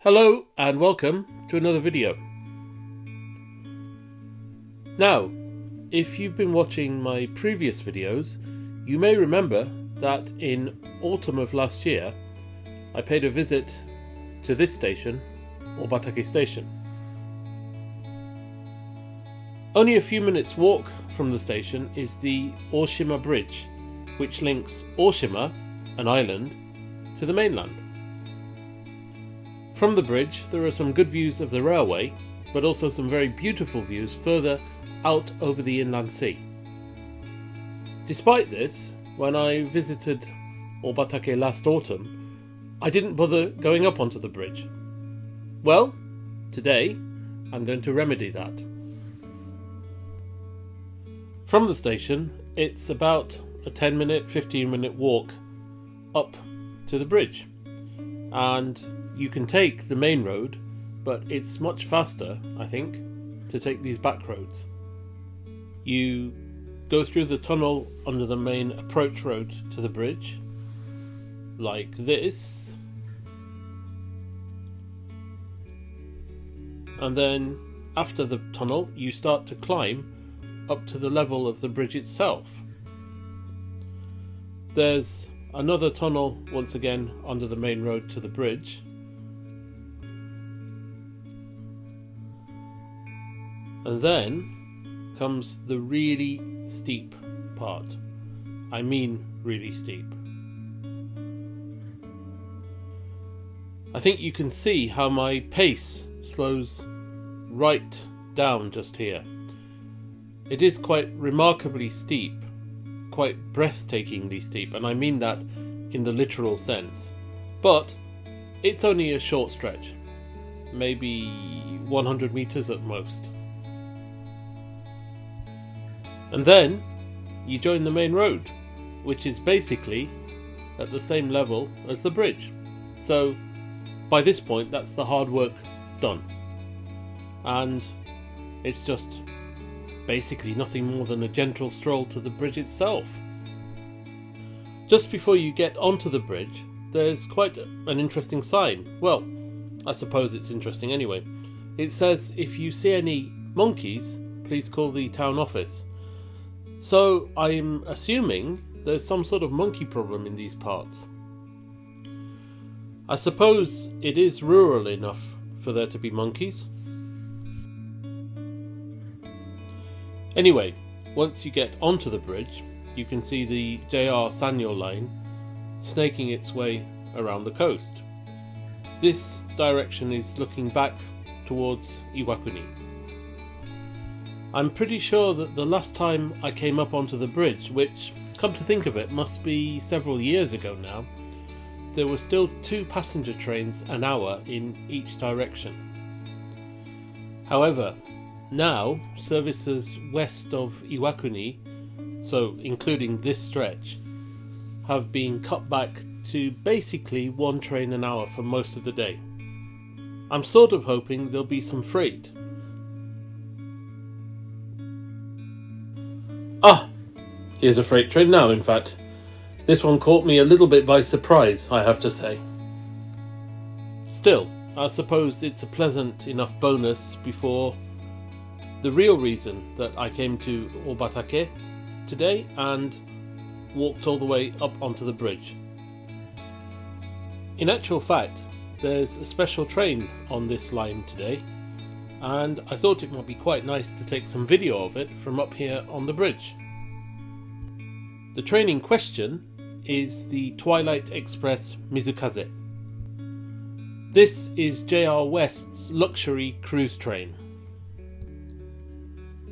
Hello and welcome to another video. Now, if you've been watching my previous videos, you may remember that in autumn of last year I paid a visit to this station, Obatake Station. Only a few minutes walk from the station is the Oshima Bridge, which links Oshima, an island, to the mainland. From the bridge there are some good views of the railway, but also some very beautiful views further out over the inland sea. Despite this, when I visited Obatake last autumn, I didn't bother going up onto the bridge. Well, today I'm going to remedy that. From the station, it's about a 15-minute walk up to the bridge, and you can take the main road, but it's much faster, I think, to take these back roads. You go through the tunnel under the main approach road to the bridge, like this, and then after the tunnel you start to climb up to the level of the bridge itself. There's another tunnel once again under the main road to the bridge, and then comes the really steep part. I mean really steep. I think you can see how my pace slows right down just here. It is quite remarkably steep, quite breathtakingly steep, and I mean that in the literal sense. But it's only a short stretch, maybe 100 meters at most. And then you join the main road, which is basically at the same level as the bridge. So by this point that's the hard work done, and it's just basically nothing more than a gentle stroll to the bridge itself. Just before you get onto the bridge there's quite an interesting sign. Well, I suppose it's interesting anyway. It says, if you see any monkeys, please call the town office. So I'm assuming there's some sort of monkey problem in these parts. I suppose it is rural enough for there to be monkeys. Anyway, once you get onto the bridge, you can see the JR Sanyo line snaking its way around the coast. This direction is looking back towards Iwakuni. I'm pretty sure that the last time I came up onto the bridge, which, come to think of it, must be several years ago now, there were still 2 passenger trains an hour in each direction. However, now services west of Iwakuni, so including this stretch, have been cut back to basically 1 train an hour for most of the day. I'm sort of hoping there'll be some freight. Ah, here's a freight train now, in fact. This one caught me a little bit by surprise, I have to say. Still, I suppose it's a pleasant enough bonus before the real reason that I came to Obatake today and walked all the way up onto the bridge. In actual fact, there's a special train on this line today, and I thought it might be quite nice to take some video of it from up here on the bridge. The train in question is the Twilight Express Mizukaze. This is JR West's luxury cruise train.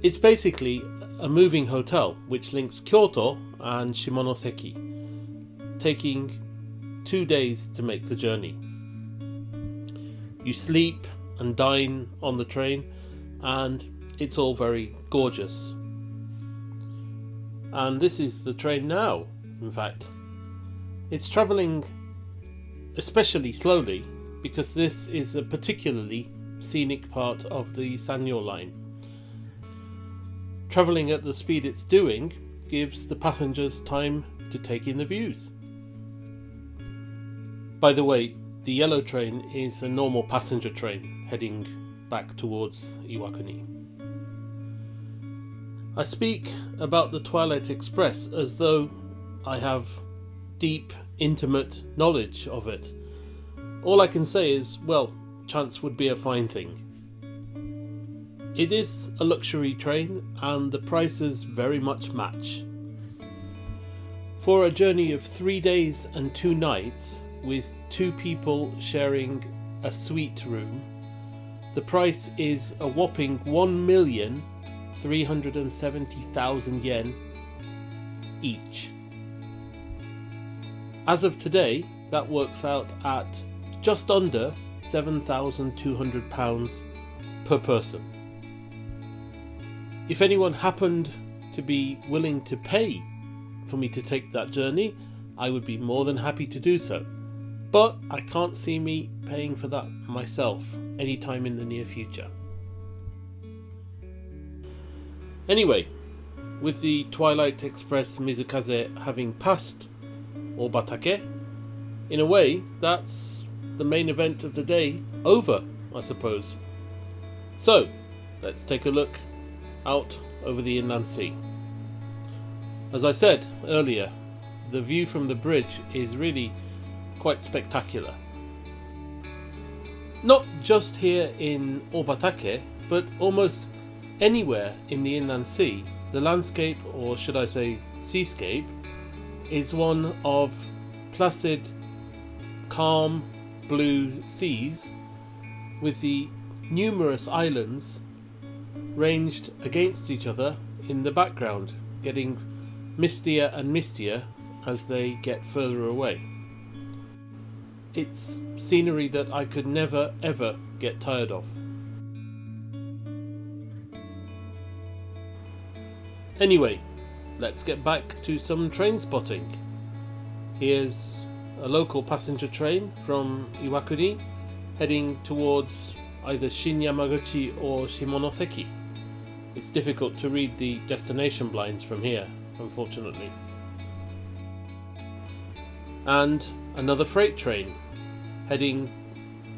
It's basically a moving hotel which links Kyoto and Shimonoseki, taking 2 days to make the journey. You sleep and dine on the train, and it's all very gorgeous. And this is the train now, in fact. It's travelling especially slowly because this is a particularly scenic part of the Sanyo line. Travelling at the speed it's doing gives the passengers time to take in the views. By the way, the yellow train is a normal passenger train heading back towards Iwakuni. I speak about the Twilight Express as though I have deep, intimate knowledge of it. All I can say is, well, chance would be a fine thing. It is a luxury train and the prices very much match. For a journey of 3 days and 2 nights, with 2 people sharing a suite room, the price is a whopping 1,370,000 yen each. As of today, that works out at just under £7,200 per person. If anyone happened to be willing to pay for me to take that journey, I would be more than happy to do so. But I can't see me paying for that myself anytime in the near future. Anyway, with the Twilight Express Mizukaze having passed Obatake, in a way, that's the main event of the day over, I suppose. So, let's take a look out over the inland sea. As I said earlier, the view from the bridge is really quite spectacular. Not just here in Obatake, but almost anywhere in the inland sea, the landscape, or should I say seascape, is one of placid, calm blue seas with the numerous islands ranged against each other in the background, getting mistier and mistier as they get further away. It's scenery that I could never ever get tired of. Anyway, let's get back to some train spotting. Here's a local passenger train from Iwakuni heading towards either Shin Yamaguchi or Shimonoseki. It's difficult to read the destination blinds from here, unfortunately. And another freight train heading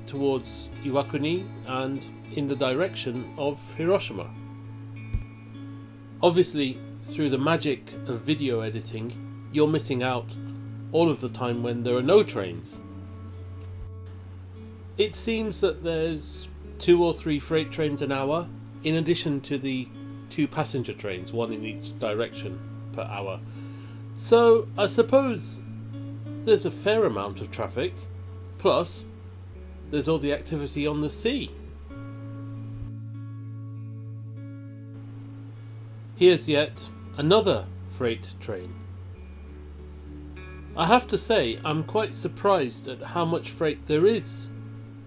towards Iwakuni and in the direction of Hiroshima. Obviously, through the magic of video editing, you're missing out all of the time when there are no trains. It seems that there's 2 or 3 freight trains an hour, in addition to the 2 passenger trains, one in each direction per hour. So I suppose there's a fair amount of traffic, plus there's all the activity on the sea. Here's yet another freight train. I have to say, I'm quite surprised at how much freight there is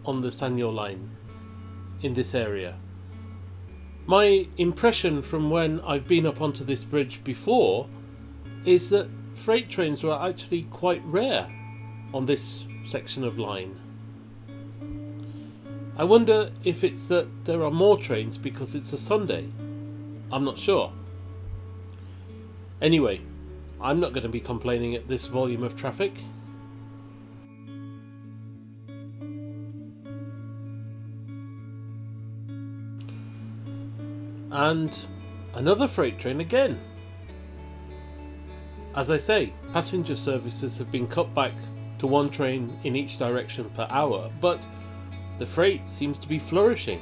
on the Sanyo line in this area. My impression from when I've been up onto this bridge before is that freight trains were actually quite rare on this section of line. I wonder if it's that there are more trains because it's a Sunday. I'm not sure. Anyway, I'm not going to be complaining at this volume of traffic. And another freight train again. As I say, passenger services have been cut back to 1 train in each direction per hour, but the freight seems to be flourishing.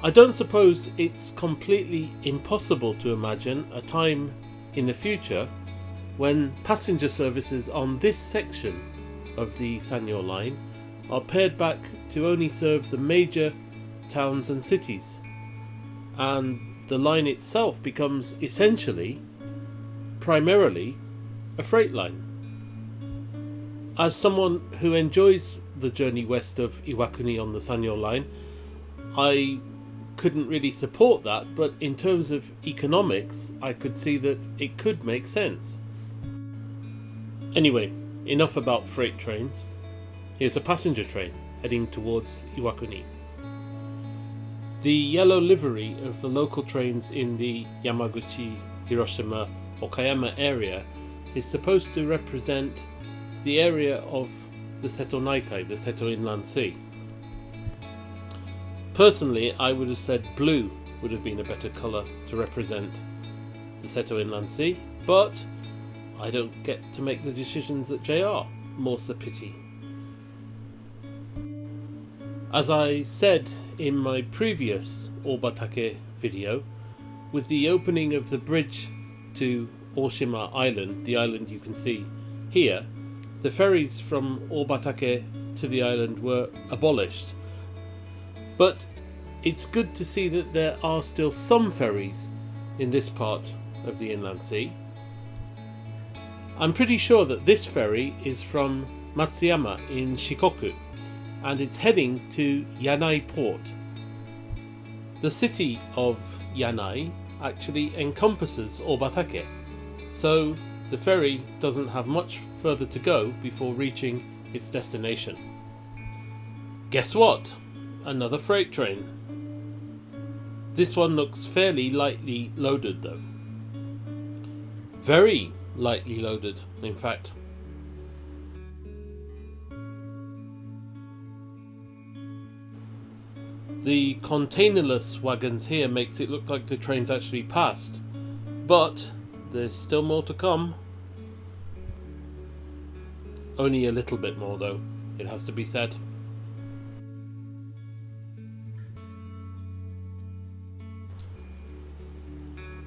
I don't suppose it's completely impossible to imagine a time in the future when passenger services on this section of the Sanyo line are pared back to only serve the major towns and cities, and the line itself becomes essentially, primarily, a freight line. As someone who enjoys the journey west of Iwakuni on the Sanyo line, I couldn't really support that, but in terms of economics, I could see that it could make sense. Anyway, enough about freight trains. Here's a passenger train heading towards Iwakuni. The yellow livery of the local trains in the Yamaguchi, Hiroshima, Okayama area is supposed to represent the area of the Seto Naikai, the Seto Inland Sea. Personally, I would have said blue would have been a better colour to represent the Seto Inland Sea, but I don't get to make the decisions that JR, more's the pity. As I said in my previous Obatake video, with the opening of the bridge to Oshima Island, the island you can see here, the ferries from Obatake to the island were abolished. But it's good to see that there are still some ferries in this part of the inland sea. I'm pretty sure that this ferry is from Matsuyama in Shikoku, and it's heading to Yanai port. The city of Yanai actually encompasses Obatake, so the ferry doesn't have much further to go before reaching its destination. Guess what? Another freight train. This one looks fairly lightly loaded though. Very lightly loaded, in fact. The containerless wagons here makes it look like the train's actually passed, but there's still more to come. Only a little bit more though, it has to be said.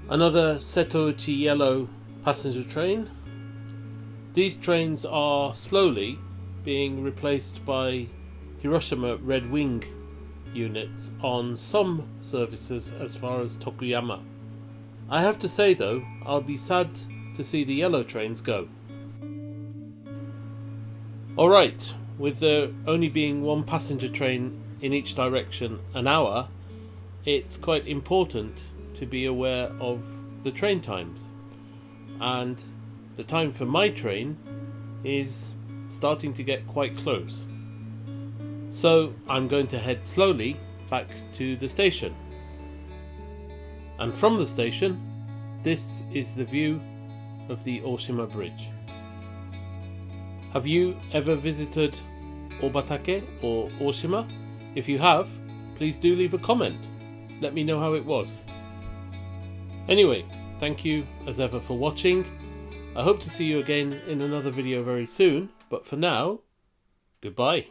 Another Setouchi yellow passenger train. These trains are slowly being replaced by Hiroshima Red Wing units on some services as far as Tokuyama. I have to say though, I'll be sad to see the yellow trains go. Alright, with there only being one passenger train in each direction an hour, it's quite important to be aware of the train times. And the time for my train is starting to get quite close. So I'm going to head slowly back to the station. And from the station, this is the view of the Oshima Bridge. Have you ever visited Obatake or Oshima? If you have, please do leave a comment. Let me know how it was. Anyway, thank you as ever for watching. I hope to see you again in another video very soon, but for now, goodbye.